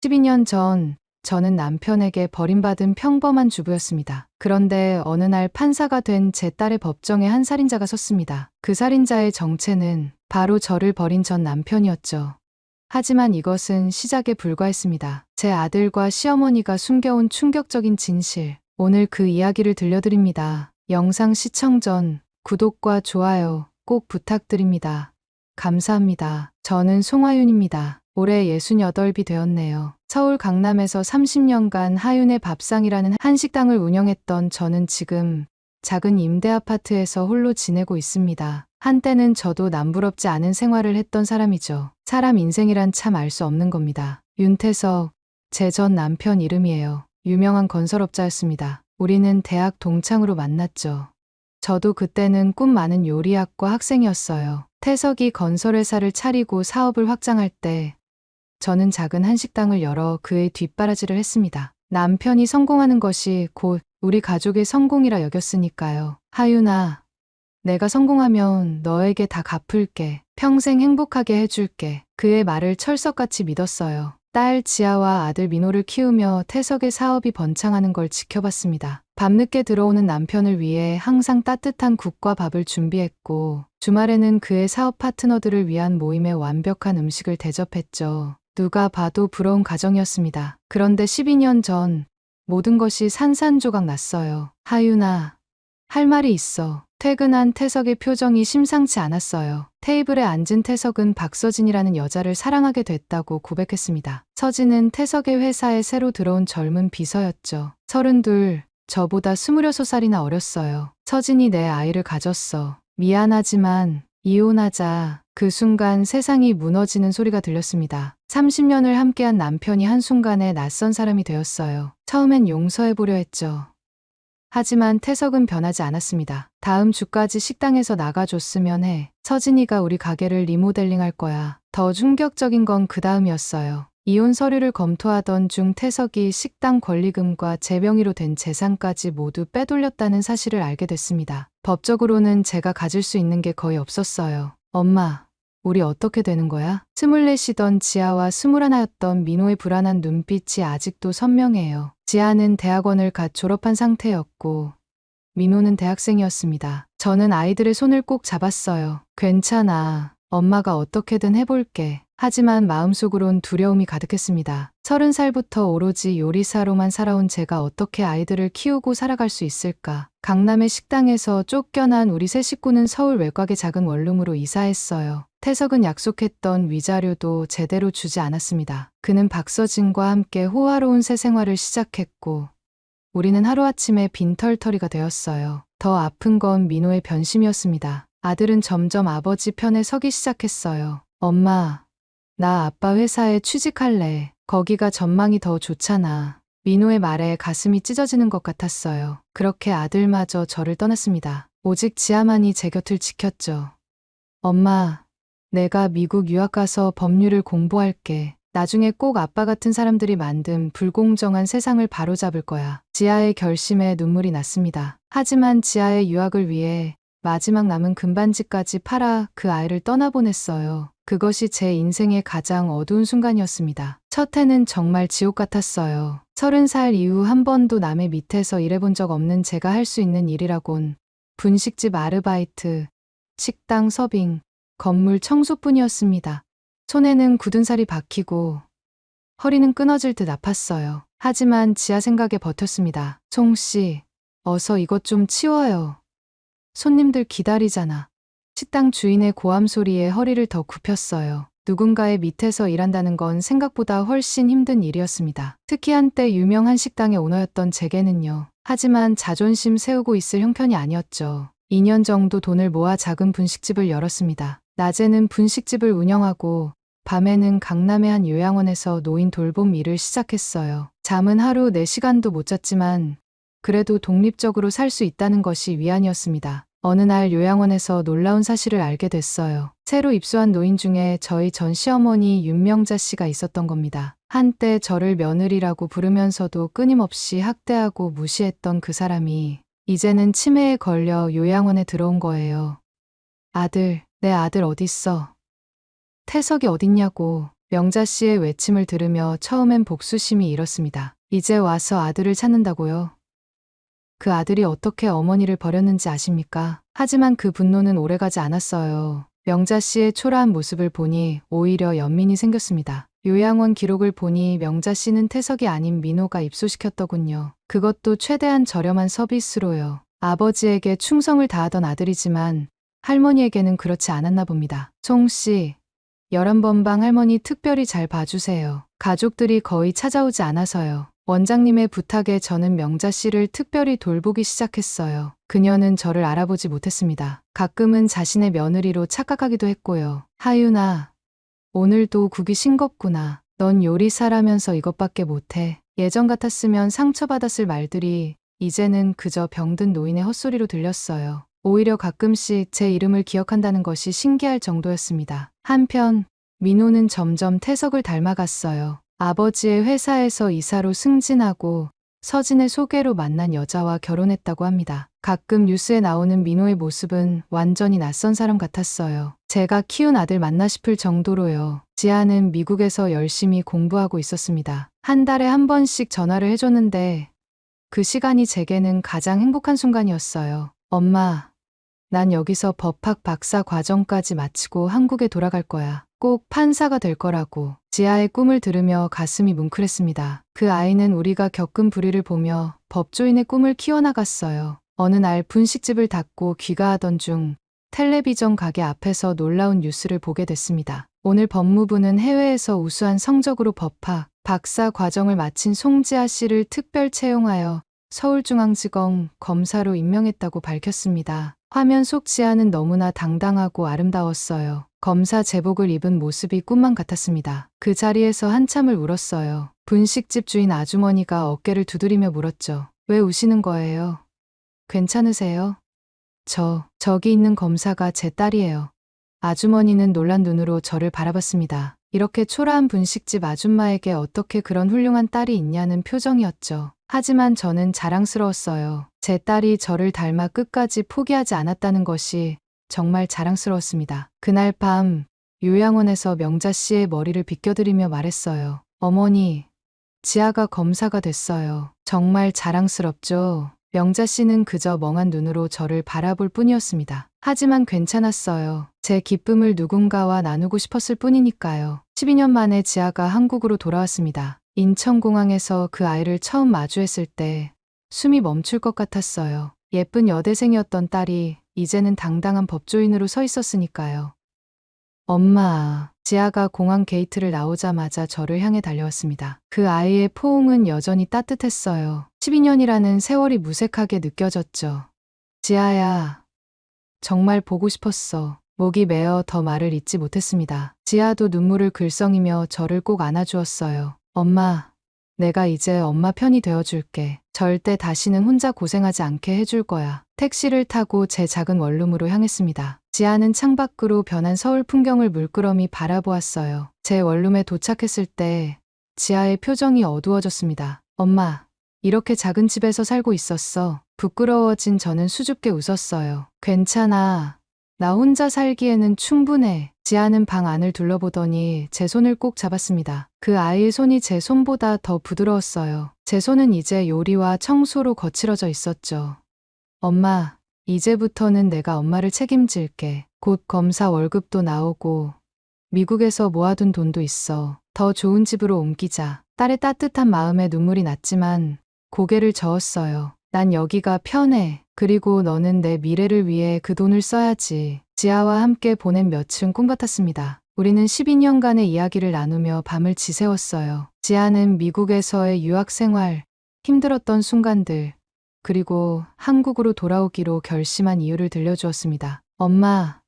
12년 전 저는 남편에게 버림받은 평범한 주부였습니다. 그런데 어느 날 판사가 된 제 딸의 법정에 한 살인자가 섰습니다. 그 살인자의 정체는 바로 저를 버린 전 남편이었죠. 하지만 이것은 시작에 불과했습니다. 제 아들과 시어머니가 숨겨온 충격적인 진실. 오늘 그 이야기를 들려드립니다. 영상 시청 전 구독과 좋아요 꼭 부탁드립니다. 감사합니다. 저는 송하윤입니다. 올해 68이 되었네요. 서울 강남에서 30년간 하윤의 밥상이라는 한식당을 운영했던 저는 지금 작은 임대 아파트에서 홀로 지내고 있습니다. 한때는 저도 남부럽지 않은 생활을 했던 사람이죠. 사람 인생이란 참 알 수 없는 겁니다. 윤태석, 제 전 남편 이름이에요. 유명한 건설업자였습니다. 우리는 대학 동창으로 만났죠. 저도 그때는 꿈 많은 요리학과 학생이었어요. 태석이 건설회사를 차리고 사업을 확장할 때 저는 작은 한식당을 열어 그의 뒷바라지를 했습니다. 남편이 성공하는 것이 곧 우리 가족의 성공이라 여겼으니까요. 하윤아, 내가 성공하면 너에게 다 갚을게. 평생 행복하게 해줄게. 그의 말을 철석같이 믿었어요. 딸 지아와 아들 민호를 키우며 태석의 사업이 번창하는 걸 지켜봤습니다. 밤늦게 들어오는 남편을 위해 항상 따뜻한 국과 밥을 준비했고, 주말에는 그의 사업 파트너들을 위한 모임에 완벽한 음식을 대접했죠. 누가 봐도 부러운 가정이었습니다. 그런데 12년 전 모든 것이 산산조각 났어요. 하윤아, 할 말이 있어. 퇴근한 태석의 표정이 심상치 않았어요. 테이블에 앉은 태석은 박서진이라는 여자를 사랑하게 됐다고 고백했습니다. 서진은 태석의 회사에 새로 들어온 젊은 비서였죠. 32, 저보다 26살이나 어렸어요. 서진이 내 아이를 가졌어. 미안하지만 이혼하자. 그 순간 세상이 무너지는 소리가 들렸습니다. 30년을 함께한 남편이 한순간에 낯선 사람이 되었어요. 처음엔 용서해보려 했죠. 하지만 태석은 변하지 않았습니다. 다음 주까지 식당에서 나가줬으면 해. 서진이가 우리 가게를 리모델링 할 거야. 더 충격적인 건 그 다음이었어요. 이혼 서류를 검토하던 중 태석이 식당 권리금과 제 명의로 된 재산까지 모두 빼돌렸다는 사실을 알게 됐습니다. 법적으로는 제가 가질 수 있는 게 거의 없었어요. 엄마, 우리 어떻게 되는 거야? 24이던 지아와 21였던 민호의 불안한 눈빛이 아직도 선명해요. 지아는 대학원을 갓 졸업한 상태였고 민호는 대학생이었습니다. 저는 아이들의 손을 꼭 잡았어요. 괜찮아. 엄마가 어떻게든 해볼게. 하지만 마음속으론 두려움이 가득했습니다. 30살부터 오로지 요리사로만 살아온 제가 어떻게 아이들을 키우고 살아갈 수 있을까? 강남의 식당에서 쫓겨난 우리 세 식구는 서울 외곽의 작은 원룸으로 이사했어요. 태석은 약속했던 위자료도 제대로 주지 않았습니다. 그는 박서진과 함께 호화로운 새 생활을 시작했고 우리는 하루아침에 빈털터리가 되었어요. 더 아픈 건 민호의 변심이었습니다. 아들은 점점 아버지 편에 서기 시작했어요. 엄마, 나 아빠 회사에 취직할래. 거기가 전망이 더 좋잖아. 민호의 말에 가슴이 찢어지는 것 같았어요. 그렇게 아들마저 저를 떠났습니다. 오직 지아만이 제 곁을 지켰죠. 엄마, 내가 미국 유학 가서 법률을 공부할게. 나중에 꼭 아빠 같은 사람들이 만든 불공정한 세상을 바로잡을 거야. 지아의 결심에 눈물이 났습니다. 하지만 지아의 유학을 위해 마지막 남은 금반지까지 팔아 그 아이를 떠나보냈어요. 그것이 제 인생의 가장 어두운 순간이었습니다. 첫 해는 정말 지옥 같았어요. 30살 이후 한 번도 남의 밑에서 일해본 적 없는 제가 할 수 있는 일이라곤 분식집 아르바이트, 식당 서빙, 건물 청소뿐이었습니다. 손에는 굳은 살이 박히고 허리는 끊어질 듯 아팠어요. 하지만 지아 생각에 버텼습니다. 송씨, 어서 이것 좀 치워요. 손님들 기다리잖아. 식당 주인의 고함 소리에 허리를 더 굽혔어요. 누군가의 밑에서 일한다는 건 생각보다 훨씬 힘든 일이었습니다. 특히 한때 유명한 식당의 오너였던 제게는요. 하지만 자존심 세우고 있을 형편이 아니었죠. 2년 정도 돈을 모아 작은 분식집을 열었습니다. 낮에는 분식집을 운영하고 밤에는 강남의 한 요양원에서 노인 돌봄 일을 시작했어요. 잠은 하루 4시간도 못 잤지만 그래도 독립적으로 살 수 있다는 것이 위안이었습니다. 어느 날 요양원에서 놀라운 사실을 알게 됐어요. 새로 입소한 노인 중에 저희 전 시어머니 윤명자 씨가 있었던 겁니다. 한때 저를 며느리라고 부르면서도 끊임없이 학대하고 무시했던 그 사람이 이제는 치매에 걸려 요양원에 들어온 거예요. 아들, 내 아들 어딨어? 태석이 어딨냐고. 명자 씨의 외침을 들으며 처음엔 복수심이 일었습니다. 이제 와서 아들을 찾는다고요? 그 아들이 어떻게 어머니를 버렸는지 아십니까? 하지만 그 분노는 오래가지 않았어요. 명자 씨의 초라한 모습을 보니 오히려 연민이 생겼습니다. 요양원 기록을 보니 명자 씨는 태석이 아닌 민호가 입소시켰더군요. 그것도 최대한 저렴한 서비스로요. 아버지에게 충성을 다하던 아들이지만 할머니에게는 그렇지 않았나 봅니다. 송 씨, 11번방 할머니 특별히 잘 봐주세요. 가족들이 거의 찾아오지 않아서요. 원장님의 부탁에 저는 명자 씨를 특별히 돌보기 시작했어요. 그녀는 저를 알아보지 못했습니다. 가끔은 자신의 며느리로 착각하기도 했고요. 하윤아, 오늘도 국이 싱겁구나. 넌 요리사라면서 이것밖에 못해. 예전 같았으면 상처받았을 말들이 이제는 그저 병든 노인의 헛소리로 들렸어요. 오히려 가끔씩 제 이름을 기억한다는 것이 신기할 정도였습니다. 한편 민호는 점점 태석을 닮아갔어요. 아버지의 회사에서 이사로 승진하고 서진의 소개로 만난 여자와 결혼했다고 합니다. 가끔 뉴스에 나오는 민호의 모습은 완전히 낯선 사람 같았어요. 제가 키운 아들 맞나 싶을 정도로요. 지아는 미국에서 열심히 공부하고 있었습니다. 한 달에 한 번씩 전화를 해줬는데 그 시간이 제게는 가장 행복한 순간이었어요. 엄마, 난 여기서 법학 박사 과정까지 마치고 한국에 돌아갈 거야. 꼭 판사가 될 거라고. 지아의 꿈을 들으며 가슴이 뭉클했습니다. 그 아이는 우리가 겪은 불의를 보며 법조인의 꿈을 키워나갔어요. 어느 날 분식집을 닫고 귀가하던 중 텔레비전 가게 앞에서 놀라운 뉴스를 보게 됐습니다. 오늘 법무부는 해외에서 우수한 성적으로 법학 박사 과정을 마친 송지아 씨를 특별 채용하여 서울중앙지검 검사로 임명했다고 밝혔습니다. 화면 속 지아는 너무나 당당하고 아름다웠어요. 검사 제복을 입은 모습이 꿈만 같았습니다. 그 자리에서 한참을 울었어요. 분식집 주인 아주머니가 어깨를 두드리며 물었죠. 왜 우시는 거예요? 괜찮으세요? 저기 있는 검사가 제 딸이에요. 아주머니는 놀란 눈으로 저를 바라봤습니다. 이렇게 초라한 분식집 아줌마에게 어떻게 그런 훌륭한 딸이 있냐는 표정이었죠. 하지만 저는 자랑스러웠어요. 제 딸이 저를 닮아 끝까지 포기하지 않았다는 것이 정말 자랑스러웠습니다. 그날 밤 요양원에서 명자 씨의 머리를 빗겨드리며 말했어요. 어머니, 지아가 검사가 됐어요. 정말 자랑스럽죠? 명자 씨는 그저 멍한 눈으로 저를 바라볼 뿐이었습니다. 하지만 괜찮았어요. 제 기쁨을 누군가와 나누고 싶었을 뿐이니까요. 12년 만에 지아가 한국으로 돌아왔습니다. 인천공항에서 그 아이를 처음 마주했을 때 숨이 멈출 것 같았어요. 예쁜 여대생이었던 딸이 이제는 당당한 법조인으로 서 있었으니까요. 엄마, 지아가 공항 게이트를 나오자마자 저를 향해 달려왔습니다. 그 아이의 포옹은 여전히 따뜻했어요. 12년이라는 세월이 무색하게 느껴졌죠. 지아야, 정말 보고 싶었어. 목이 메어 더 말을 잇지 못했습니다. 지아도 눈물을 글썽이며 저를 꼭 안아주었어요. 엄마, 내가 이제 엄마 편이 되어줄게. 절대 다시는 혼자 고생하지 않게 해줄 거야. 택시를 타고 제 작은 원룸으로 향했습니다. 지아는 창밖으로 변한 서울 풍경을 물끄러미 바라보았어요. 제 원룸에 도착했을 때 지아의 표정이 어두워졌습니다. 엄마, 이렇게 작은 집에서 살고 있었어. 부끄러워진 저는 수줍게 웃었어요. 괜찮아. 나 혼자 살기에는 충분해. 지아는 방 안을 둘러보더니 제 손을 꼭 잡았습니다. 그 아이의 손이 제 손보다 더 부드러웠어요. 제 손은 이제 요리와 청소로 거칠어져 있었죠. 엄마, 이제부터는 내가 엄마를 책임질게. 곧 검사 월급도 나오고 미국에서 모아둔 돈도 있어. 더 좋은 집으로 옮기자. 딸의 따뜻한 마음에 눈물이 났지만 고개를 저었어요. 난 여기가 편해. 그리고 너는 내 미래를 위해 그 돈을 써야지. 지아와 함께 보낸 며칠은 꿈같았습니다. 우리는 12년간의 이야기를 나누며 밤을 지새웠어요. 지아는 미국에서의 유학 생활, 힘들었던 순간들, 그리고 한국으로 돌아오기로 결심한 이유를 들려주었습니다. 엄마,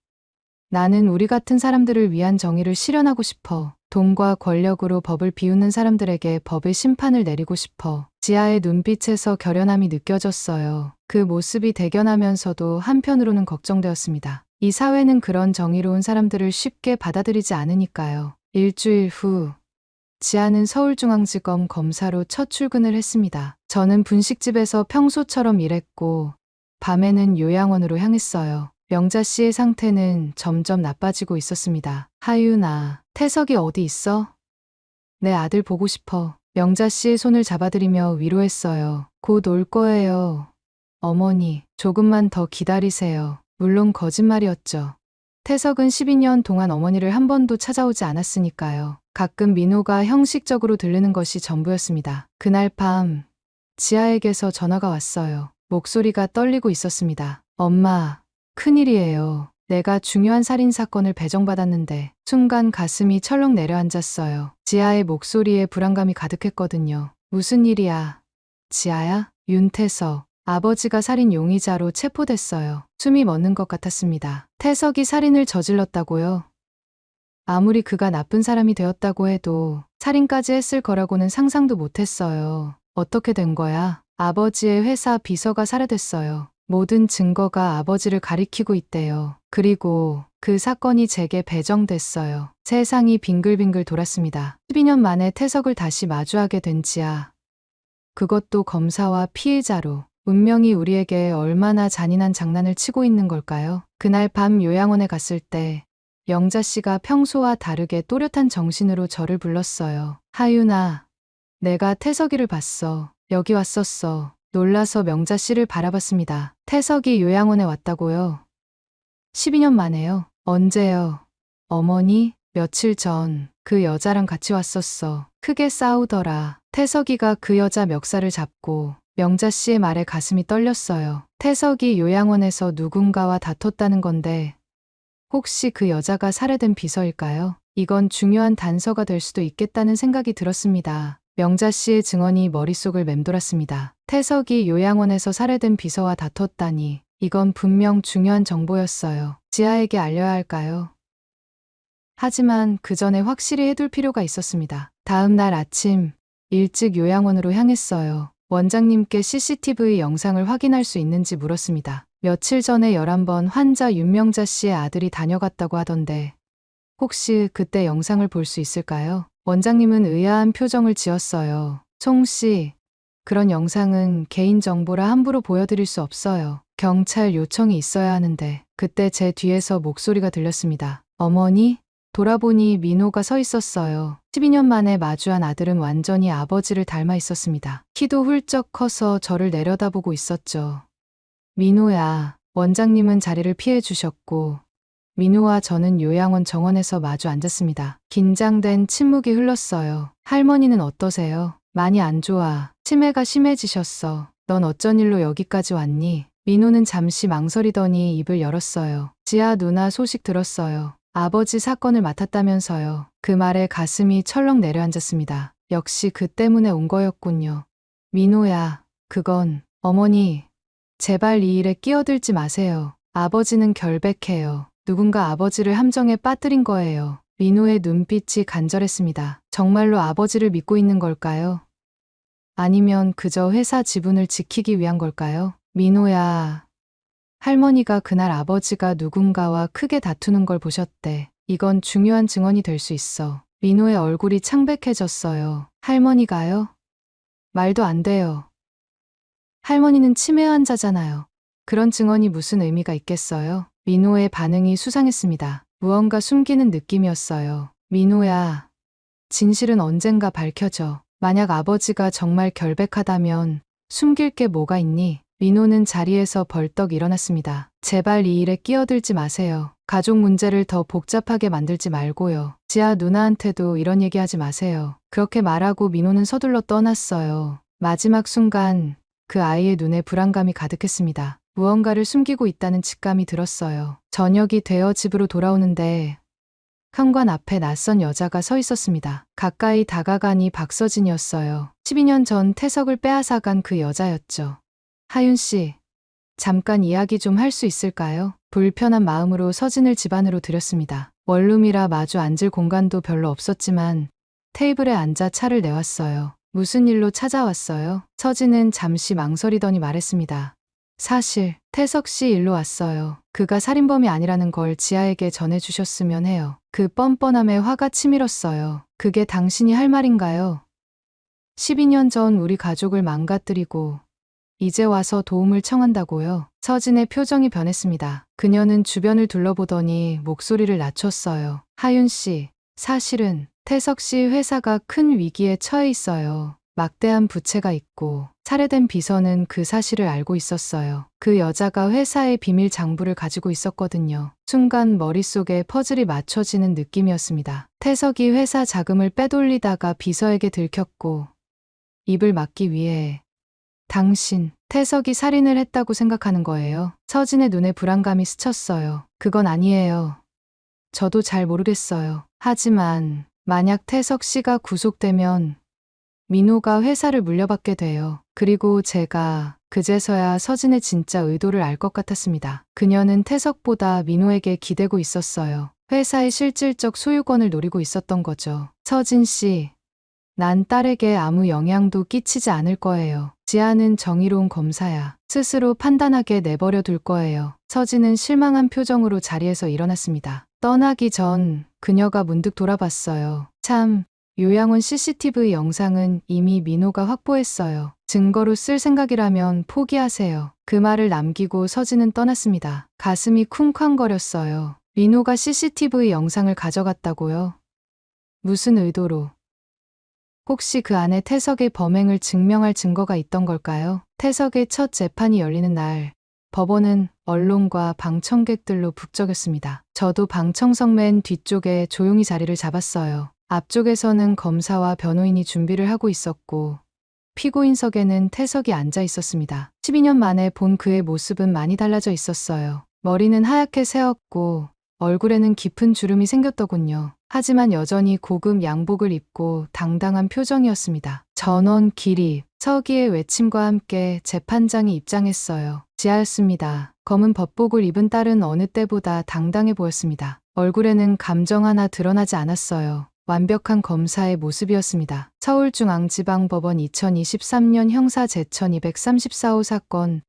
나는 우리 같은 사람들을 위한 정의를 실현하고 싶어. 돈과 권력으로 법을 비웃는 사람들에게 법의 심판을 내리고 싶어. 지아의 눈빛에서 결연함이 느껴졌어요. 그 모습이 대견하면서도 한편으로는 걱정되었습니다. 이 사회는 그런 정의로운 사람들을 쉽게 받아들이지 않으니까요. 일주일 후, 지아는 서울중앙지검 검사로 첫 출근을 했습니다. 저는 분식집에서 평소처럼 일했고, 밤에는 요양원으로 향했어요. 명자 씨의 상태는 점점 나빠지고 있었습니다. 하윤아, 태석이 어디 있어? 내 아들 보고 싶어. 명자 씨의 손을 잡아들이며 위로했어요. 곧 올 거예요. 어머니, 조금만 더 기다리세요. 물론 거짓말이었죠. 태석은 12년 동안 어머니를 한 번도 찾아오지 않았으니까요. 가끔 민호가 형식적으로 들르는 것이 전부였습니다. 그날 밤, 지아에게서 전화가 왔어요. 목소리가 떨리고 있었습니다. 엄마, 큰일이에요. 내가 중요한 살인사건을 배정받았는데 순간 가슴이 철렁 내려앉았어요. 지아의 목소리에 불안감이 가득했거든요. 무슨 일이야? 지아야? 윤태석. 아버지가 살인 용의자로 체포됐어요. 숨이 멎는 것 같았습니다. 태석이 살인을 저질렀다고요? 아무리 그가 나쁜 사람이 되었다고 해도 살인까지 했을 거라고는 상상도 못했어요. 어떻게 된 거야? 아버지의 회사 비서가 살해됐어요. 모든 증거가 아버지를 가리키고 있대요. 그리고 그 사건이 제게 배정됐어요. 세상이 빙글빙글 돌았습니다. 12년 만에 태석을 다시 마주하게 된 지아. 그것도 검사와 피해자로. 운명이 우리에게 얼마나 잔인한 장난을 치고 있는 걸까요? 그날 밤 요양원에 갔을 때 영자 씨가 평소와 다르게 또렷한 정신으로 저를 불렀어요. 하윤아, 내가 태석이를 봤어. 여기 왔었어. 놀라서 명자 씨를 바라봤습니다. 태석이 요양원에 왔다고요? 12년 만에요. 언제요? 어머니, 며칠 전 그 여자랑 같이 왔었어. 크게 싸우더라. 태석이가 그 여자 멱살을 잡고 명자 씨의 말에 가슴이 떨렸어요. 태석이 요양원에서 누군가와 다퉜다는 건데 혹시 그 여자가 살해된 비서일까요? 이건 중요한 단서가 될 수도 있겠다는 생각이 들었습니다. 명자 씨의 증언이 머릿속을 맴돌았습니다. 태석이 요양원에서 살해된 비서와 다퉜다니 이건 분명 중요한 정보였어요. 지아에게 알려야 할까요? 하지만 그 전에 확실히 해둘 필요가 있었습니다. 다음 날 아침 일찍 요양원으로 향했어요. 원장님께 CCTV 영상을 확인할 수 있는지 물었습니다. 며칠 전에 11번 환자 윤명자 씨의 아들이 다녀갔다고 하던데 혹시 그때 영상을 볼 수 있을까요? 원장님은 의아한 표정을 지었어요. 송 씨, 그런 영상은 개인정보라 함부로 보여드릴 수 없어요. 경찰 요청이 있어야 하는데 그때 제 뒤에서 목소리가 들렸습니다. 어머니? 돌아보니 민호가 서 있었어요. 12년 만에 마주한 아들은 완전히 아버지를 닮아 있었습니다. 키도 훌쩍 커서 저를 내려다보고 있었죠. 민호야. 원장님은 자리를 피해 주셨고 민호와 저는 요양원 정원에서 마주 앉았습니다. 긴장된 침묵이 흘렀어요. 할머니는 어떠세요? 많이 안 좋아. 치매가 심해지셨어. 넌 어쩐 일로 여기까지 왔니? 민호는 잠시 망설이더니 입을 열었어요. 지아 누나 소식 들었어요. 아버지 사건을 맡았다면서요. 그 말에 가슴이 철렁 내려앉았습니다. 역시 그 때문에 온 거였군요. 민호야, 그건 어머니, 제발 이 일에 끼어들지 마세요. 아버지는 결백해요. 누군가 아버지를 함정에 빠뜨린 거예요. 민호의 눈빛이 간절했습니다. 정말로 아버지를 믿고 있는 걸까요? 아니면 그저 회사 지분을 지키기 위한 걸까요? 민호야. 할머니가 그날 아버지가 누군가와 크게 다투는 걸 보셨대. 이건 중요한 증언이 될 수 있어. 민호의 얼굴이 창백해졌어요. 할머니가요? 말도 안 돼요. 할머니는 치매 환자잖아요. 그런 증언이 무슨 의미가 있겠어요? 민호의 반응이 수상했습니다. 무언가 숨기는 느낌이었어요. 민호야, 진실은 언젠가 밝혀져. 만약 아버지가 정말 결백하다면 숨길 게 뭐가 있니? 민호는 자리에서 벌떡 일어났습니다. 제발 이 일에 끼어들지 마세요. 가족 문제를 더 복잡하게 만들지 말고요. 지아 누나한테도 이런 얘기하지 마세요. 그렇게 말하고 민호는 서둘러 떠났어요. 마지막 순간 그 아이의 눈에 불안감이 가득했습니다. 무언가를 숨기고 있다는 직감이 들었어요. 저녁이 되어 집으로 돌아오는데 현관 앞에 낯선 여자가 서 있었습니다. 가까이 다가가니 박서진이었어요. 12년 전 태석을 빼앗아간 그 여자였죠. 하윤 씨, 잠깐 이야기 좀 할 수 있을까요? 불편한 마음으로 서진을 집 안으로 들였습니다. 원룸이라 마주 앉을 공간도 별로 없었지만 테이블에 앉아 차를 내왔어요. 무슨 일로 찾아왔어요? 서진은 잠시 망설이더니 말했습니다. 사실 태석 씨 일로 왔어요. 그가 살인범이 아니라는 걸 지아에게 전해주셨으면 해요. 그 뻔뻔함에 화가 치밀었어요. 그게 당신이 할 말인가요? 12년 전 우리 가족을 망가뜨리고 이제 와서 도움을 청한다고요? 서진의 표정이 변했습니다. 그녀는 주변을 둘러보더니 목소리를 낮췄어요. 하윤 씨, 사실은 태석 씨 회사가 큰 위기에 처해 있어요. 막대한 부채가 있고 살해된 비서는 그 사실을 알고 있었어요. 그 여자가 회사의 비밀 장부를 가지고 있었거든요. 순간 머릿속에 퍼즐이 맞춰지는 느낌이었습니다. 태석이 회사 자금을 빼돌리다가 비서에게 들켰고 입을 막기 위해 당신, 태석이 살인을 했다고 생각하는 거예요. 서진의 눈에 불안감이 스쳤어요. 그건 아니에요. 저도 잘 모르겠어요. 하지만 만약 태석 씨가 구속되면 민호가 회사를 물려받게 돼요. 그리고 제가 그제서야 서진의 진짜 의도를 알 것 같았습니다. 그녀는 태석보다 민호에게 기대고 있었어요. 회사의 실질적 소유권을 노리고 있었던 거죠. 서진 씨, 난 딸에게 아무 영향도 끼치지 않을 거예요. 지아는 정의로운 검사야. 스스로 판단하게 내버려 둘 거예요. 서진은 실망한 표정으로 자리에서 일어났습니다. 떠나기 전 그녀가 문득 돌아봤어요. 참, 요양원 CCTV 영상은 이미 민호가 확보했어요. 증거로 쓸 생각이라면 포기하세요. 그 말을 남기고 서진은 떠났습니다. 가슴이 쿵쾅거렸어요. 민호가 CCTV 영상을 가져갔다고요? 무슨 의도로? 혹시 그 안에 태석의 범행을 증명할 증거가 있던 걸까요? 태석의 첫 재판이 열리는 날, 법원은 언론과 방청객들로 북적였습니다. 저도 방청석 맨 뒤쪽에 조용히 자리를 잡았어요. 앞쪽에서는 검사와 변호인이 준비를 하고 있었고 피고인석에는 태석이 앉아 있었습니다. 12년 만에 본 그의 모습은 많이 달라져 있었어요. 머리는 하얗게 새었고 얼굴에는 깊은 주름이 생겼더군요. 하지만 여전히 고급 양복을 입고 당당한 표정이었습니다. 전원 기립, 서기의 외침과 함께 재판장이 입장했어요. 지하였습니다. 검은 법복을 입은 딸은 어느 때보다 당당해 보였습니다. 얼굴에는 감정 하나 드러나지 않았어요. 완벽한 검사의 모습이었습니다. 서울중앙지방법원 2023년 형사 제1234호 사건,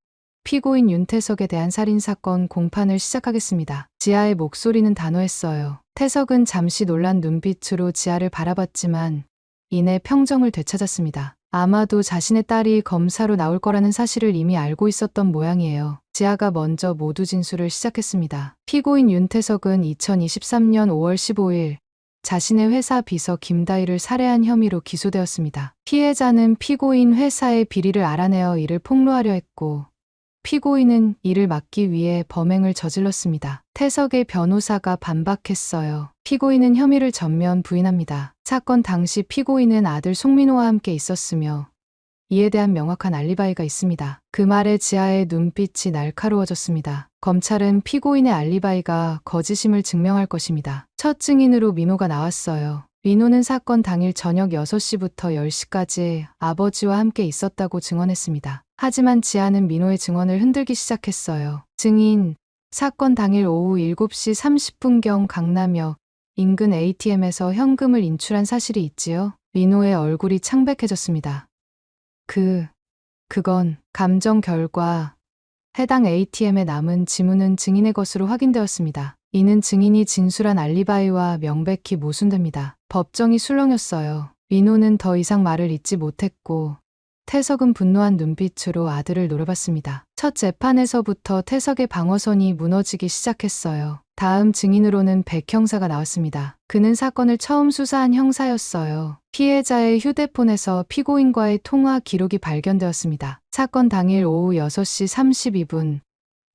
피고인 윤태석에 대한 살인사건 공판을 시작하겠습니다. 지아의 목소리는 단호했어요. 태석은 잠시 놀란 눈빛으로 지아를 바라봤지만 이내 평정을 되찾았습니다. 아마도 자신의 딸이 검사로 나올 거라는 사실을 이미 알고 있었던 모양이에요. 지아가 먼저 모두 진술을 시작했습니다. 피고인 윤태석은 2023년 5월 15일 자신의 회사 비서 김다희를 살해한 혐의로 기소되었습니다. 피해자는 피고인 회사의 비리를 알아내어 이를 폭로하려 했고 피고인은 이를 막기 위해 범행을 저질렀습니다. 태석의 변호사가 반박했어요. 피고인은 혐의를 전면 부인합니다. 사건 당시 피고인은 아들 송민호와 함께 있었으며 이에 대한 명확한 알리바이가 있습니다. 그 말에 지아의 눈빛이 날카로워졌습니다. 검찰은 피고인의 알리바이가 거짓임을 증명할 것입니다. 첫 증인으로 민호가 나왔어요. 민호는 사건 당일 저녁 6시부터 10시까지 아버지와 함께 있었다고 증언했습니다. 하지만 지아는 민호의 증언을 흔들기 시작했어요. 증인, 사건 당일 오후 7시 30분경 강남역 인근 ATM에서 현금을 인출한 사실이 있지요? 민호의 얼굴이 창백해졌습니다. 그건 감정 결과 해당 ATM에 남은 지문은 증인의 것으로 확인되었습니다. 이는 증인이 진술한 알리바이와 명백히 모순됩니다. 법정이 술렁였어요. 민호는 더 이상 말을 잇지 못했고 태석은 분노한 눈빛으로 아들을 노려봤습니다. 첫 재판에서부터 태석의 방어선이 무너지기 시작했어요. 다음 증인으로는 백 형사가 나왔습니다. 그는 사건을 처음 수사한 형사였어요. 피해자의 휴대폰에서 피고인과의 통화 기록이 발견되었습니다. 사건 당일 오후 6시 32분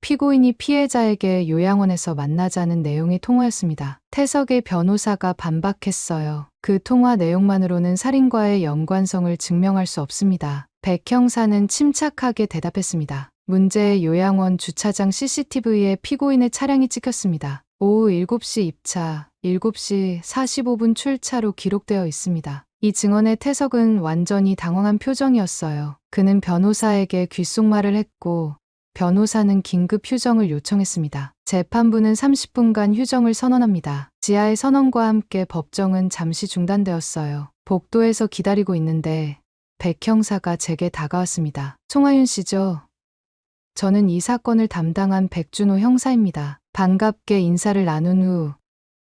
피고인이 피해자에게 요양원에서 만나자는 내용의 통화였습니다. 태석의 변호사가 반박했어요. 그 통화 내용만으로는 살인과의 연관성을 증명할 수 없습니다. 백 형사는 침착하게 대답했습니다. 문제의 요양원 주차장 CCTV에 피고인의 차량이 찍혔습니다. 오후 7시 입차, 7시 45분 출차로 기록되어 있습니다. 이 증언에 태석은 완전히 당황한 표정이었어요. 그는 변호사에게 귓속말을 했고 변호사는 긴급 휴정을 요청했습니다. 재판부는 30분간 휴정을 선언합니다. 지아의 선언과 함께 법정은 잠시 중단되었어요. 복도에서 기다리고 있는데 백 형사가 제게 다가왔습니다. 송하윤 씨죠? 저는 이 사건을 담당한 백준호 형사입니다. 반갑게 인사를 나눈 후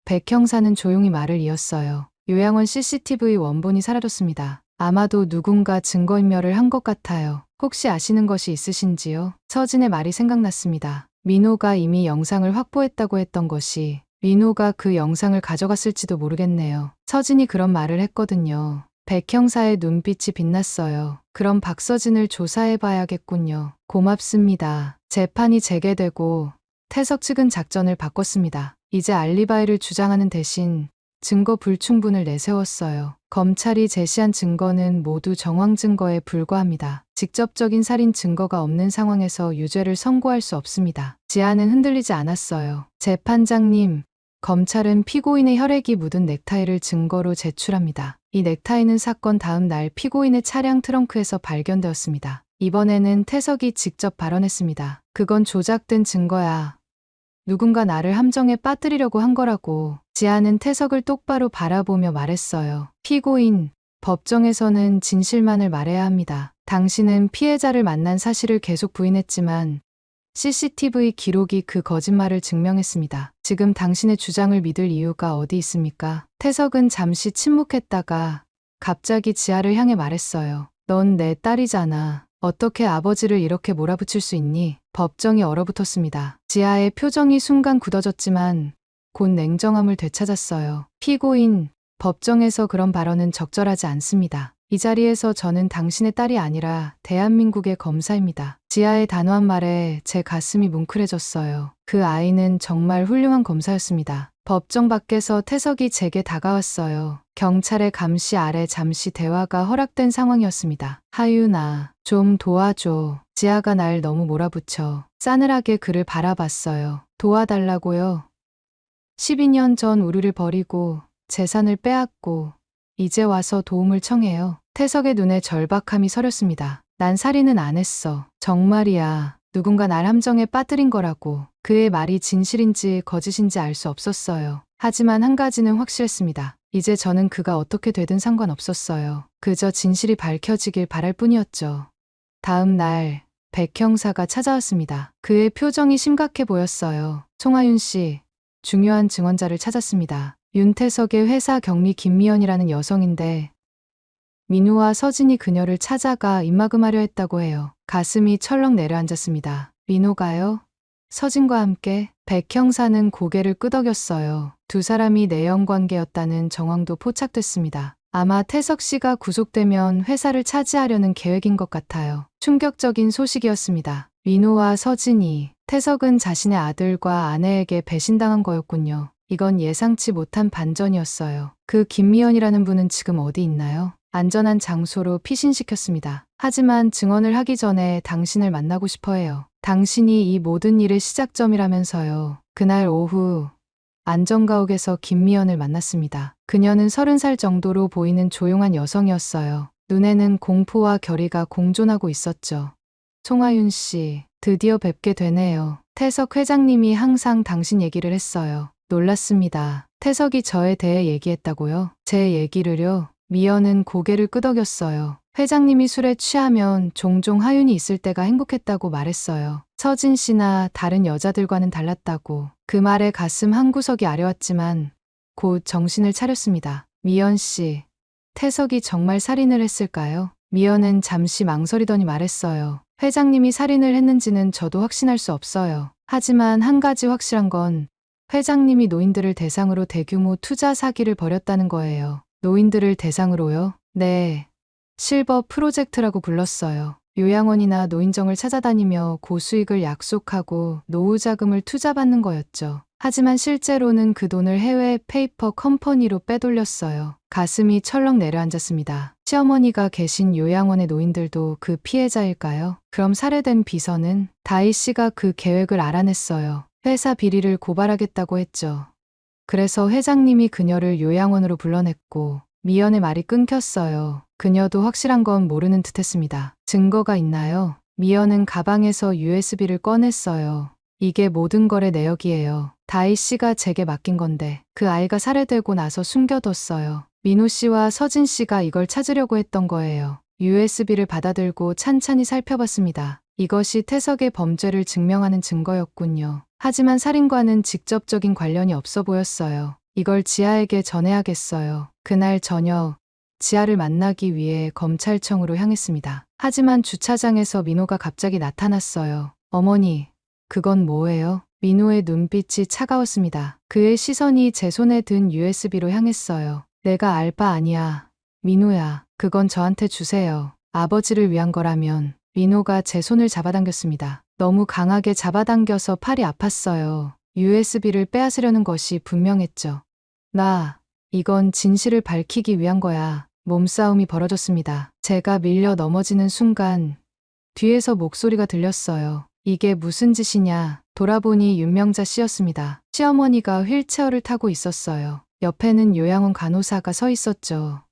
백 형사는 조용히 말을 이었어요. 요양원 CCTV 원본이 사라졌습니다. 아마도 누군가 증거인멸을 한 것 같아요. 혹시 아시는 것이 있으신지요? 서진의 말이 생각났습니다. 민호가 이미 영상을 확보했다고 했던 것이 민호가 그 영상을 가져갔을지도 모르겠네요. 서진이 그런 말을 했거든요. 백 형사의 눈빛이 빛났어요. 그럼 박서진을 조사해봐야겠군요. 고맙습니다. 재판이 재개되고 태석 측은 작전을 바꿨습니다. 이제 알리바이를 주장하는 대신 증거 불충분을 내세웠어요. 검찰이 제시한 증거는 모두 정황 증거에 불과합니다. 직접적인 살인 증거가 없는 상황에서 유죄를 선고할 수 없습니다. 지아는 흔들리지 않았어요. 재판장님, 검찰은 피고인의 혈액이 묻은 넥타이를 증거로 제출합니다. 이 넥타이는 사건 다음 날 피고인의 차량 트렁크에서 발견되었습니다. 이번에는 태석이 직접 발언했습니다. 그건 조작된 증거야. 누군가 나를 함정에 빠뜨리려고 한 거라고. 지아는 태석을 똑바로 바라보며 말했어요. 피고인, 법정에서는 진실만을 말해야 합니다. 당신은 피해자를 만난 사실을 계속 부인했지만 CCTV 기록이 그 거짓말을 증명했습니다. 지금 당신의 주장을 믿을 이유가 어디 있습니까? 태석은 잠시 침묵했다가 갑자기 지아를 향해 말했어요. 넌 내 딸이잖아. 어떻게 아버지를 이렇게 몰아붙일 수 있니? 법정이 얼어붙었습니다. 지아의 표정이 순간 굳어졌지만 곧 냉정함을 되찾았어요. 피고인, 법정에서 그런 발언은 적절하지 않습니다. 이 자리에서 저는 당신의 딸이 아니라 대한민국의 검사입니다. 지아의 단호한 말에 제 가슴이 뭉클해졌어요. 그 아이는 정말 훌륭한 검사였습니다. 법정 밖에서 태석이 제게 다가왔어요. 경찰의 감시 아래 잠시 대화가 허락된 상황이었습니다. 하윤아, 좀 도와줘. 지아가 날 너무 몰아붙여. 싸늘하게 그를 바라봤어요. 도와달라고요? 12년 전 우리를 버리고 재산을 빼앗고 이제 와서 도움을 청해요. 태석의 눈에 절박함이 서렸습니다. 난 살인은 안 했어. 정말이야. 누군가 날 함정에 빠뜨린 거라고. 그의 말이 진실인지 거짓인지 알 수 없었어요. 하지만 한 가지는 확실했습니다. 이제 저는 그가 어떻게 되든 상관없었어요. 그저 진실이 밝혀지길 바랄 뿐이었죠. 다음 날 백 형사가 찾아왔습니다. 그의 표정이 심각해 보였어요. 송하윤 씨, 중요한 증언자를 찾았습니다. 윤태석의 회사 경리 김미연이라는 여성인데 민우와 서진이 그녀를 찾아가 입막음하려 했다고 해요. 가슴이 철렁 내려앉았습니다. 민호가요? 서진과 함께? 백 형사는 고개를 끄덕였어요. 두 사람이 내연 관계였다는 정황도 포착됐습니다. 아마 태석 씨가 구속되면 회사를 차지하려는 계획인 것 같아요. 충격적인 소식이었습니다. 민호와 서진이, 태석은 자신의 아들과 아내에게 배신당한 거였군요. 이건 예상치 못한 반전이었어요. 그 김미연이라는 분은 지금 어디 있나요? 안전한 장소로 피신시켰습니다. 하지만 증언을 하기 전에 당신을 만나고 싶어 해요. 당신이 이 모든 일의 시작점이라면서요. 그날 오후 안전가옥에서 김미연을 만났습니다. 그녀는 30살 정도로 보이는 조용한 여성이었어요. 눈에는 공포와 결의가 공존하고 있었죠. 송하윤 씨, 드디어 뵙게 되네요. 태석 회장님이 항상 당신 얘기를 했어요. 놀랐습니다. 태석이 저에 대해 얘기했다고요? 제 얘기를요? 미연은 고개를 끄덕였어요. 회장님이 술에 취하면 종종 하윤이 있을 때가 행복했다고 말했어요. 서진 씨나 다른 여자들과는 달랐다고. 그 말에 가슴 한구석이 아려왔지만 곧 정신을 차렸습니다. 미연 씨, 태석이 정말 살인을 했을까요? 미연은 잠시 망설이더니 말했어요. 회장님이 살인을 했는지는 저도 확신할 수 없어요. 하지만 한 가지 확실한 건 회장님이 노인들을 대상으로 대규모 투자 사기를 벌였다는 거예요. 노인들을 대상으로요? 네. 실버 프로젝트라고 불렀어요. 요양원이나 노인정을 찾아다니며 고수익을 약속하고 노후 자금을 투자받는 거였죠. 하지만 실제로는 그 돈을 해외 페이퍼 컴퍼니로 빼돌렸어요. 가슴이 철렁 내려앉았습니다. 시어머니가 계신 요양원의 노인들도 그 피해자일까요? 그럼 살해된 비서는? 다희 씨가 그 계획을 알아냈어요. 회사 비리를 고발하겠다고 했죠. 그래서 회장님이 그녀를 요양원으로 불러냈고 미연의 말이 끊겼어요. 그녀도 확실한 건 모르는 듯했습니다. 증거가 있나요? 미연은 가방에서 USB를 꺼냈어요. 이게 모든 거래 내역이에요. 다희 씨가 제게 맡긴 건데 그 아이가 살해되고 나서 숨겨뒀어요. 민호 씨와 서진 씨가 이걸 찾으려고 했던 거예요. USB를 받아들고 찬찬히 살펴봤습니다. 이것이 태석의 범죄를 증명하는 증거였군요. 하지만 살인과는 직접적인 관련이 없어 보였어요. 이걸 지아에게 전해야겠어요. 그날 저녁 지아를 만나기 위해 검찰청으로 향했습니다. 하지만 주차장에서 민호가 갑자기 나타났어요. 어머니, 그건 뭐예요? 민호의 눈빛이 차가웠습니다. 그의 시선이 제 손에 든 USB로 향했어요. 내가 알 바 아니야. 민호야, 그건 저한테 주세요. 아버지를 위한 거라면. 민호가 제 손을 잡아당겼습니다. 너무 강하게 잡아당겨서 팔이 아팠어요. USB를 빼앗으려는 것이 분명했죠. 이건 진실을 밝히기 위한 거야. 몸싸움이 벌어졌습니다. 제가 밀려 넘어지는 순간 뒤에서 목소리가 들렸어요. 이게 무슨 짓이냐. 돌아보니 윤명자 씨였습니다. 시어머니가 휠체어를 타고 있었어요. 옆에는 요양원 간호사가 서 있었죠.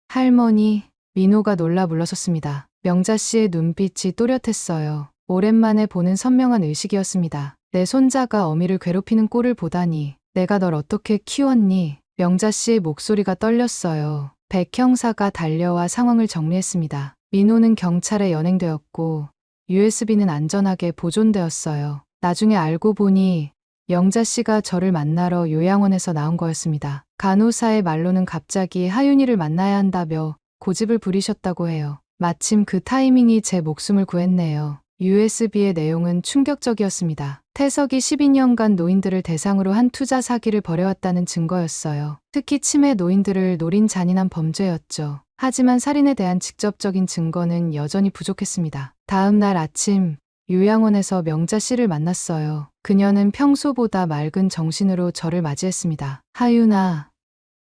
할머니, 민호가 놀라 물러섰습니다. 명자 씨의 눈빛이 또렷했어요. 오랜만에 보는 선명한 의식이었습니다. 내 손자가 어미를 괴롭히는 꼴을 보다니. 내가 널 어떻게 키웠니? 명자 씨의 목소리가 떨렸어요. 백 형사가 달려와 상황을 정리했습니다. 민호는 경찰에 연행되었고 USB는 안전하게 보존되었어요. 나중에 알고 보니 명자 씨가 저를 만나러 요양원에서 나온 거였습니다. 간호사의 말로는 갑자기 하윤이를 만나야 한다며 고집을 부리셨다고 해요. 마침 그 타이밍이 제 목숨을 구했네요. USB의 내용은 충격적이었습니다. 태석이 12년간 노인들을 대상으로 한 투자 사기를 벌여왔다는 증거였어요. 특히 치매 노인들을 노린 잔인한 범죄였죠. 하지만 살인에 대한 직접적인 증거는 여전히 부족했습니다. 다음 날 아침 요양원에서 명자 씨를 만났어요. 그녀는 평소보다 맑은 정신으로 저를 맞이했습니다. 하윤아,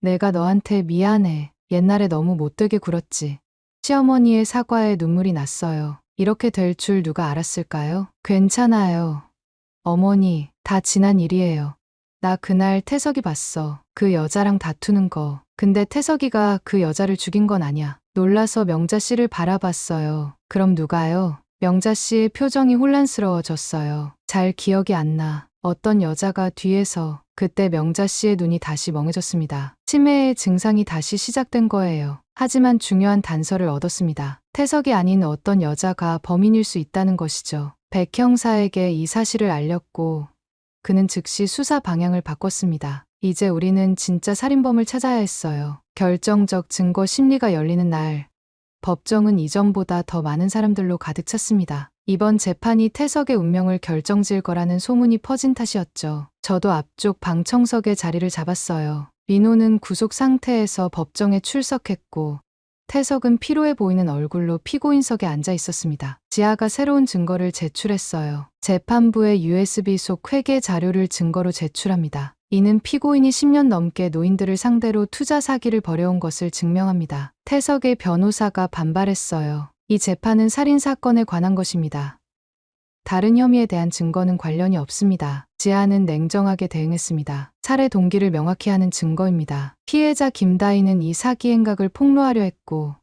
내가 너한테 미안해. 옛날에 너무 못되게 굴었지. 시어머니의 사과에 눈물이 났어요. 이렇게 될 줄 누가 알았을까요? 괜찮아요. 어머니, 다 지난 일이에요. 나 그날 태석이 봤어. 그 여자랑 다투는 거. 근데 태석이가 그 여자를 죽인 건 아냐. 놀라서 명자 씨를 바라봤어요. 그럼 누가요? 명자 씨의 표정이 혼란스러워졌어요. 잘 기억이 안 나. 어떤 여자가 뒤에서. 그때 명자 씨의 눈이 다시 멍해졌습니다. 치매의 증상이 다시 시작된 거예요. 하지만 중요한 단서를 얻었습니다. 태석이 아닌 어떤 여자가 범인일 수 있다는 것이죠. 백 형사에게 이 사실을 알렸고 그는 즉시 수사 방향을 바꿨습니다. 이제 우리는 진짜 살인범을 찾아야 했어요. 결정적 증거 심리가 열리는 날, 법정은 이전보다 더 많은 사람들로 가득 찼습니다. 이번 재판이 태석의 운명을 결정지을 거라는 소문이 퍼진 탓이었죠. 저도 앞쪽 방청석에 자리를 잡았어요. 민호는 구속 상태에서 법정에 출석했고 태석은 피로해 보이는 얼굴로 피고인석에 앉아 있었습니다. 지아가 새로운 증거를 제출했어요. 재판부에 USB 속 회계 자료를 증거로 제출합니다. 이는 피고인이 10년 넘게 노인들을 상대로 투자 사기를 벌여온 것을 증명합니다. 태석의 변호사가 반발했어요. 이 재판은 살인 사건에 관한 것입니다. 다른 혐의에 대한 증거는 관련이 없습니다. 지아는 냉정하게 대응했습니다. 살해 동기를 명확히 하는 증거입니다. 피해자 김다희는 이 사기 행각을 폭로하려 했고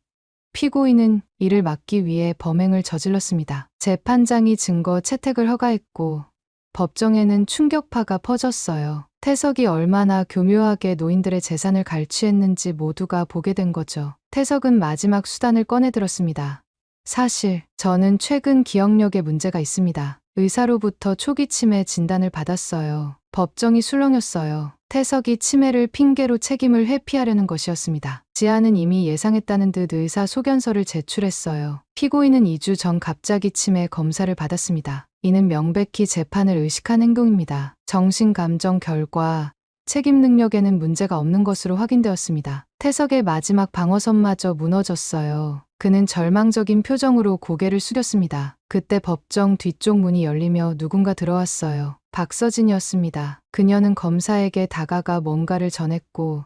피고인은 이를 막기 위해 범행을 저질렀습니다. 재판장이 증거 채택을 허가했고 법정에는 충격파가 퍼졌어요. 태석이 얼마나 교묘하게 노인들의 재산을 갈취했는지 모두가 보게 된 거죠. 태석은 마지막 수단을 꺼내들었습니다. 사실 저는 최근 기억력에 문제가 있습니다. 의사로부터 초기 치매 진단을 받았어요. 법정이 술렁였어요. 태석이 치매를 핑계로 책임을 회피하려는 것이었습니다. 지아는 이미 예상했다는 듯 의사 소견서를 제출했어요. 피고인은 2주 전 갑자기 치매 검사를 받았습니다. 이는 명백히 재판을 의식한 행동입니다. 정신 감정 결과 책임 능력에는 문제가 없는 것으로 확인되었습니다. 태석의 마지막 방어선마저 무너졌어요. 그는 절망적인 표정으로 고개를 숙였습니다. 그때 법정 뒤쪽 문이 열리며 누군가 들어왔어요. 박서진이었습니다. 그녀는 검사에게 다가가 뭔가를 전했고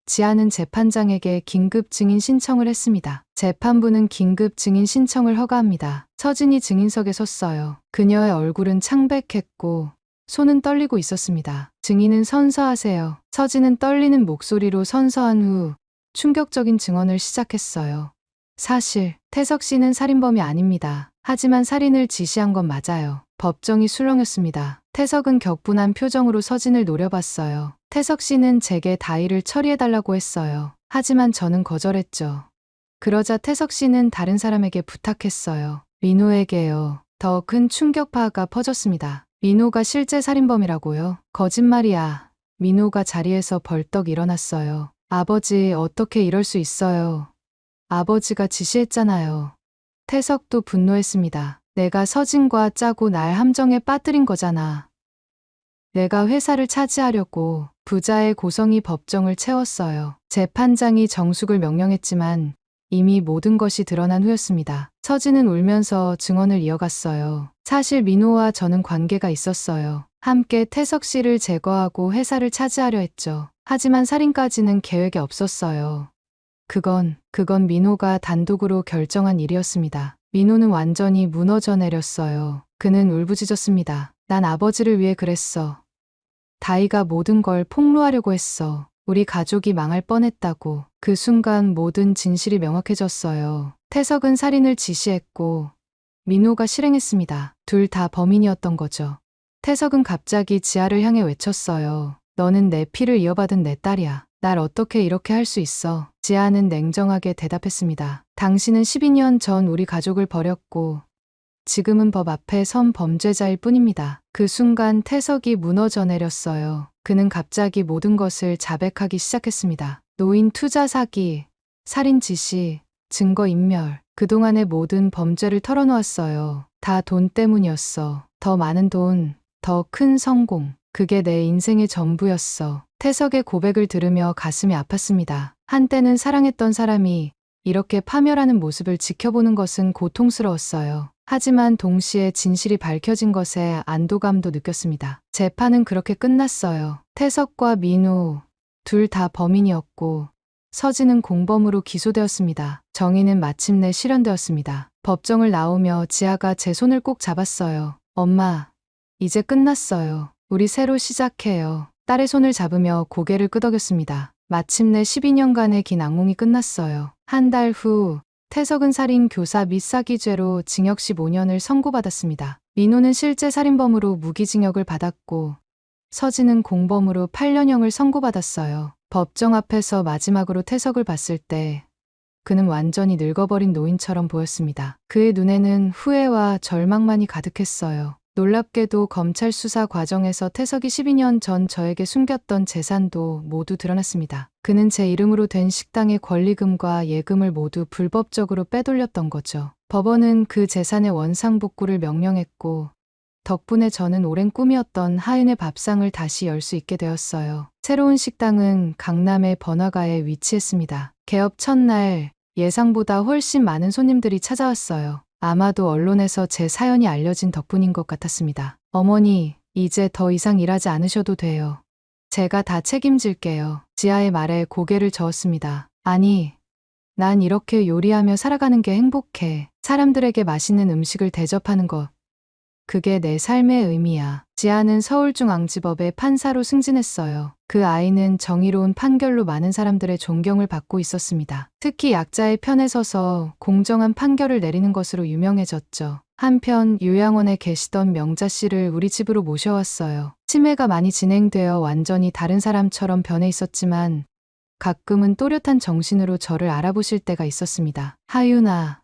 지아는 재판장에게 긴급 증인 신청을 했습니다. 재판부는 긴급 증인 신청을 허가합니다. 서진이 증인석에 섰어요. 그녀의 얼굴은 창백했고 손은 떨리고 있었습니다. 증인은 선서하세요. 서진은 떨리는 목소리로 선서한 후 충격적인 증언을 시작했어요. 사실 태석 씨는 살인범이 아닙니다. 하지만 살인을 지시한 건 맞아요. 법정이 술렁였습니다. 태석은 격분한 표정으로 서진을 노려봤어요. 태석 씨는 제게 다이를 처리해달라고 했어요. 하지만 저는 거절했죠. 그러자 태석 씨는 다른 사람에게 부탁했어요. 민호에게요. 더 큰 충격파가 퍼졌습니다. 민호가 실제 살인범이라고요? 거짓말이야. 민호가 자리에서 벌떡 일어났어요. 아버지, 어떻게 이럴 수 있어요? 아버지가 지시했잖아요. 태석도 분노했습니다. 내가 서진과 짜고 날 함정에 빠뜨린 거잖아. 내가 회사를 차지하려고 부자의 고성이 법정을 채웠어요. 재판장이 정숙을 명령했지만 이미 모든 것이 드러난 후였습니다. 서진은 울면서 증언을 이어갔어요. 사실 민호와 저는 관계가 있었어요. 함께 태석 씨를 제거하고 회사를 차지하려 했죠. 하지만 살인까지는 계획에 없었어요. 그건 민호가 단독으로 결정한 일이었습니다. 민호는 완전히 무너져 내렸어요. 그는 울부짖었습니다. 난 아버지를 위해 그랬어. 다이가 모든 걸 폭로하려고 했어. 우리 가족이 망할 뻔했다고. 그 순간 모든 진실이 명확해졌어요. 태석은 살인을 지시했고 민호가 실행했습니다. 둘 다 범인이었던 거죠. 태석은 갑자기 지아를 향해 외쳤어요. 너는 내 피를 이어받은 내 딸이야. 날 어떻게 이렇게 할 수 있어? 지아는 냉정하게 대답했습니다. 당신은 12년 전 우리 가족을 버렸고 지금은 법 앞에 선 범죄자일 뿐입니다. 그 순간 태석이 무너져 내렸어요. 그는 갑자기 모든 것을 자백하기 시작했습니다. 노인 투자 사기, 살인 지시, 증거 인멸, 그동안의 모든 범죄를 털어놓았어요. 다 돈 때문이었어. 더 많은 돈, 더 큰 성공. 그게 내 인생의 전부였어. 태석의 고백을 들으며 가슴이 아팠습니다. 한때는 사랑했던 사람이 이렇게 파멸하는 모습을 지켜보는 것은 고통스러웠어요. 하지만 동시에 진실이 밝혀진 것에 안도감도 느꼈습니다. 재판은 그렇게 끝났어요. 태석과 민호 둘 다 범인이었고 서진은 공범으로 기소되었습니다. 정의는 마침내 실현되었습니다. 법정을 나오며 지아가 제 손을 꼭 잡았어요. 엄마, 이제 끝났어요. 우리 새로 시작해요. 딸의 손을 잡으며 고개를 끄덕였습니다. 마침내 12년간의 긴 악몽이 끝났어요. 한 달 후 태석은 살인, 교사 및 사기죄로 징역 15년을 선고받았습니다. 민호는 실제 살인범으로 무기징역을 받았고 서진은 공범으로 8년형을 선고받았어요. 법정 앞에서 마지막으로 태석을 봤을 때 그는 완전히 늙어버린 노인처럼 보였습니다. 그의 눈에는 후회와 절망만이 가득했어요. 놀랍게도 검찰 수사 과정에서 태석이 12년 전 저에게 숨겼던 재산도 모두 드러났습니다. 그는 제 이름으로 된 식당의 권리금과 예금을 모두 불법적으로 빼돌렸던 거죠. 법원은 그 재산의 원상복구를 명령했고 덕분에 저는 오랜 꿈이었던 하윤의 밥상을 다시 열 수 있게 되었어요. 새로운 식당은 강남의 번화가에 위치했습니다. 개업 첫날 예상보다 훨씬 많은 손님들이 찾아왔어요. 아마도 언론에서 제 사연이 알려진 덕분인 것 같았습니다. 어머니, 이제 더 이상 일하지 않으셔도 돼요. 제가 다 책임질게요. 지아의 말에 고개를 저었습니다. 아니, 난 이렇게 요리하며 살아가는 게 행복해. 사람들에게 맛있는 음식을 대접하는 것. 그게 내 삶의 의미야. 지아는 서울중앙지법의 판사로 승진했어요. 그 아이는 정의로운 판결로 많은 사람들의 존경을 받고 있었습니다. 특히 약자의 편에 서서 공정한 판결을 내리는 것으로 유명해졌죠. 한편 요양원에 계시던 명자 씨를 우리 집으로 모셔왔어요. 치매가 많이 진행되어 완전히 다른 사람처럼 변해 있었지만 가끔은 또렷한 정신으로 저를 알아보실 때가 있었습니다. 하윤아,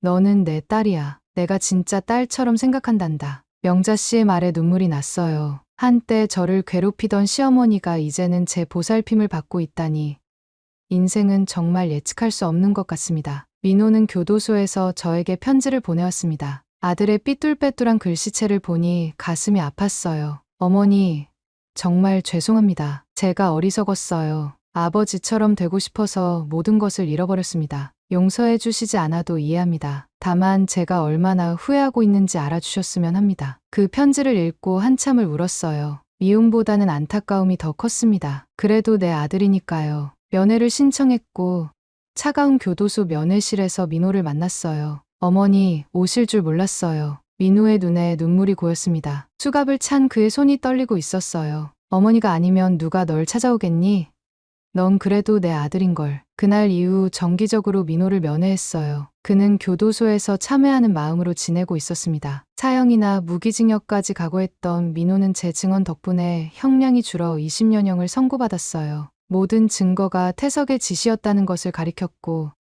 너는 내 딸이야. 내가 진짜 딸처럼 생각한단다. 명자 씨의 말에 눈물이 났어요. 한때 저를 괴롭히던 시어머니가 이제는 제 보살핌을 받고 있다니. 인생은 정말 예측할 수 없는 것 같습니다. 민호는 교도소에서 저에게 편지를 보내왔습니다. 아들의 삐뚤빼뚤한 글씨체를 보니 가슴이 아팠어요. 어머니, 정말 죄송합니다. 제가 어리석었어요. 아버지처럼 되고 싶어서 모든 것을 잃어버렸습니다. 용서해 주시지 않아도 이해합니다. 다만 제가 얼마나 후회하고 있는지 알아주셨으면 합니다. 그 편지를 읽고 한참을 울었어요. 미움보다는 안타까움이 더 컸습니다. 그래도 내 아들이니까요. 면회를 신청했고 차가운 교도소 면회실에서 민호를 만났어요. 어머니, 오실 줄 몰랐어요. 민호의 눈에 눈물이 고였습니다. 수갑을 찬 그의 손이 떨리고 있었어요. 어머니가 아니면 누가 널 찾아오겠니? 넌 그래도 내 아들인걸. 그날 이후 정기적으로 민호를 면회했어요. 그는 교도소에서 참회하는 마음으로 지내고 있었습니다. 사형이나 무기징역까지 각오했던 민호는 제 증언 덕분에 형량이 줄어 20년형을 선고받았어요. 모든 증거가 태석의 지시였다는 것을 가리켰고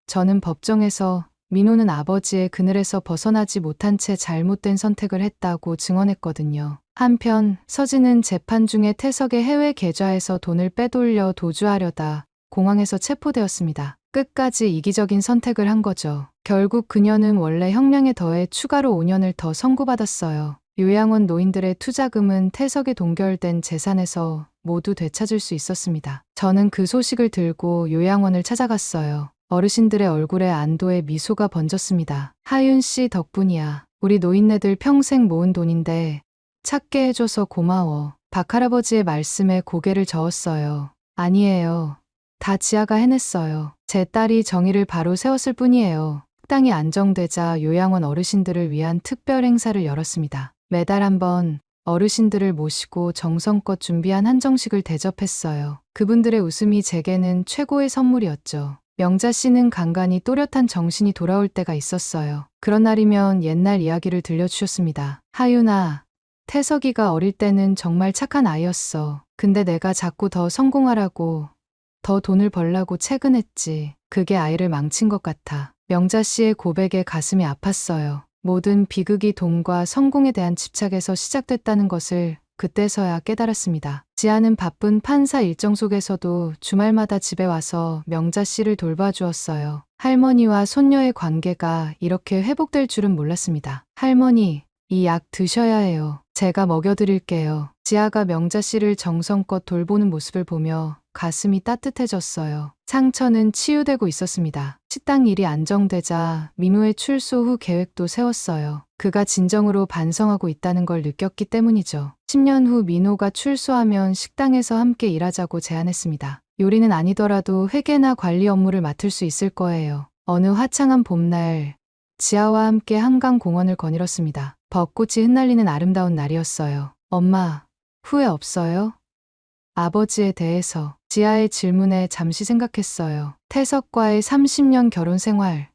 저는 법정에서 민호는 아버지의 그늘에서 벗어나지 못한 채 잘못된 선택을 했다고 증언했거든요. 한편 서진은 재판 중에 태석의 해외 계좌에서 돈을 빼돌려 도주하려다 공항에서 체포되었습니다. 끝까지 이기적인 선택을 한 거죠. 결국 그녀는 원래 형량에 더해 추가로 5년을 더 선고받았어요. 요양원 노인들의 투자금은 태석에 동결된 재산에서 모두 되찾을 수 있었습니다. 저는 그 소식을 들고 요양원을 찾아갔어요. 어르신들의 얼굴에 안도의 미소가 번졌습니다. 하윤 씨 덕분이야. 우리 노인네들 평생 모은 돈인데 찾게 해줘서 고마워. 박할아버지의 말씀에 고개를 저었어요. 아니에요. 다 지아가 해냈어요. 제 딸이 정의를 바로 세웠을 뿐이에요. 식당이 안정되자 요양원 어르신들을 위한 특별 행사를 열었습니다. 매달 한 번 어르신들을 모시고 정성껏 준비한 한정식을 대접했어요. 그분들의 웃음이 제게는 최고의 선물이었죠. 명자 씨는 간간히 또렷한 정신이 돌아올 때가 있었어요. 그런 날이면 옛날 이야기를 들려주셨습니다. 하윤아, 태석이가 어릴 때는 정말 착한 아이였어. 근데 내가 자꾸 더 성공하라고, 더 돈을 벌라고 채근했지. 그게 아이를 망친 것 같아. 명자 씨의 고백에 가슴이 아팠어요. 모든 비극이 돈과 성공에 대한 집착에서 시작됐다는 것을 그때서야 깨달았습니다. 지아는 바쁜 판사 일정 속에서도 주말마다 집에 와서 명자 씨를 돌봐주었어요. 할머니와 손녀의 관계가 이렇게 회복될 줄은 몰랐습니다. 할머니, 이 약 드셔야 해요. 제가 먹여드릴게요. 지아가 명자 씨를 정성껏 돌보는 모습을 보며 가슴이 따뜻해졌어요. 상처는 치유되고 있었습니다. 식당 일이 안정되자 민호의 출소 후 계획도 세웠어요. 그가 진정으로 반성하고 있다는 걸 느꼈기 때문이죠. 10년 후 민호가 출소하면 식당에서 함께 일하자고 제안했습니다. 요리는 아니더라도 회계나 관리 업무를 맡을 수 있을 거예요. 어느 화창한 봄날, 지아와 함께 한강공원을 거닐었습니다. 벚꽃이 흩날리는 아름다운 날이었어요. 엄마, 후회 없어요? 아버지에 대해서 지아의 질문에 잠시 생각했어요. 태석과의 30년 결혼 생활,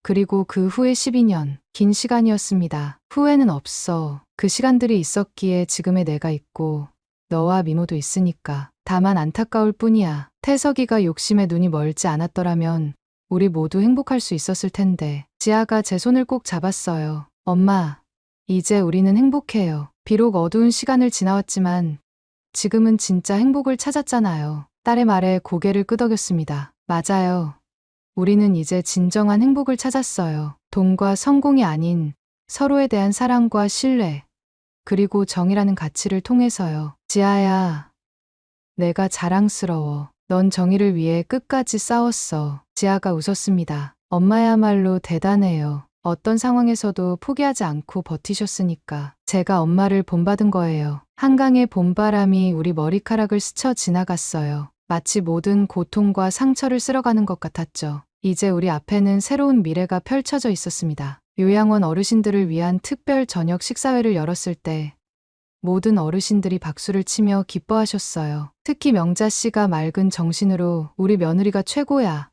그리고 그 후에 12년, 긴 시간이었습니다. 후회는 없어. 그 시간들이 있었기에 지금의 내가 있고 너와 민호도 있으니까. 다만 안타까울 뿐이야. 태석이가 욕심에 눈이 멀지 않았더라면 우리 모두 행복할 수 있었을 텐데. 지아가 제 손을 꼭 잡았어요. 엄마, 이제 우리는 행복해요. 비록 어두운 시간을 지나왔지만 지금은 진짜 행복을 찾았잖아요. 딸의 말에 고개를 끄덕였습니다. 맞아요. 우리는 이제 진정한 행복을 찾았어요. 돈과 성공이 아닌 서로에 대한 사랑과 신뢰, 그리고 정이라는 가치를 통해서요. 지아야, 내가 자랑스러워. 넌 정의를 위해 끝까지 싸웠어. 지아가 웃었습니다. 엄마야말로 대단해요. 어떤 상황에서도 포기하지 않고 버티셨으니까. 제가 엄마를 본받은 거예요. 한강의 봄바람이 우리 머리카락을 스쳐 지나갔어요. 마치 모든 고통과 상처를 쓸어가는 것 같았죠. 이제 우리 앞에는 새로운 미래가 펼쳐져 있었습니다. 요양원 어르신들을 위한 특별 저녁 식사회를 열었을 때 모든 어르신들이 박수를 치며 기뻐하셨어요. 특히 명자 씨가 맑은 정신으로 우리 며느리가 최고야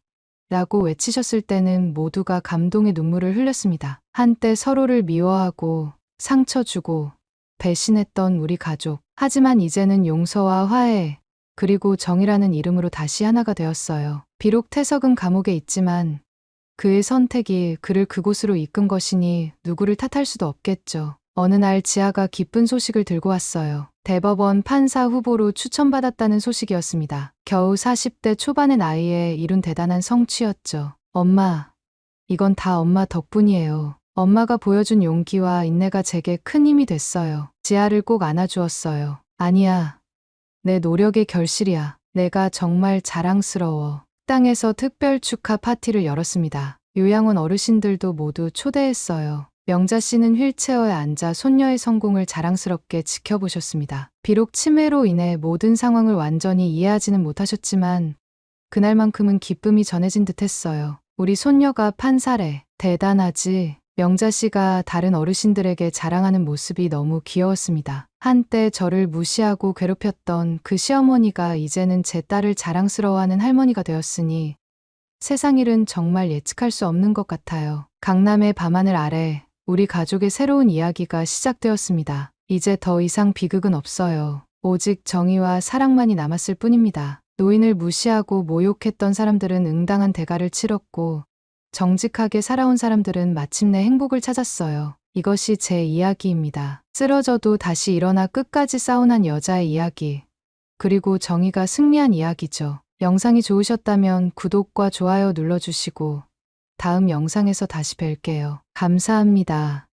라고 외치셨을 때는 모두가 감동의 눈물을 흘렸습니다. 한때 서로를 미워하고 상처 주고 배신했던 우리 가족. 하지만 이제는 용서와 화해, 그리고 정이라는 이름으로 다시 하나가 되었어요. 비록 태석은 감옥에 있지만 그의 선택이 그를 그곳으로 이끈 것이니 누구를 탓할 수도 없겠죠. 어느 날 지아가 기쁜 소식을 들고 왔어요. 대법원 판사 후보로 추천받았다는 소식이었습니다. 겨우 40대 초반의 나이에 이룬 대단한 성취였죠. 엄마, 이건 다 엄마 덕분이에요. 엄마가 보여준 용기와 인내가 제게 큰 힘이 됐어요. 지아를 꼭 안아주었어요. 아니야, 내 노력의 결실이야. 내가 정말 자랑스러워. 식당에서 특별 축하 파티를 열었습니다. 요양원 어르신들도 모두 초대했어요. 명자 씨는 휠체어에 앉아 손녀의 성공을 자랑스럽게 지켜보셨습니다. 비록 치매로 인해 모든 상황을 완전히 이해하지는 못하셨지만 그날만큼은 기쁨이 전해진 듯했어요. 우리 손녀가 판사래. 대단하지. 명자 씨가 다른 어르신들에게 자랑하는 모습이 너무 귀여웠습니다. 한때 저를 무시하고 괴롭혔던 그 시어머니가 이제는 제 딸을 자랑스러워하는 할머니가 되었으니 세상 일은 정말 예측할 수 없는 것 같아요. 강남의 밤하늘 아래 우리 가족의 새로운 이야기가 시작되었습니다. 이제 더 이상 비극은 없어요. 오직 정의와 사랑만이 남았을 뿐입니다. 노인을 무시하고 모욕했던 사람들은 응당한 대가를 치렀고 정직하게 살아온 사람들은 마침내 행복을 찾았어요. 이것이 제 이야기입니다. 쓰러져도 다시 일어나 끝까지 싸운 한 여자의 이야기. 그리고 정의가 승리한 이야기죠. 영상이 좋으셨다면 구독과 좋아요 눌러주시고 다음 영상에서 다시 뵐게요. 감사합니다.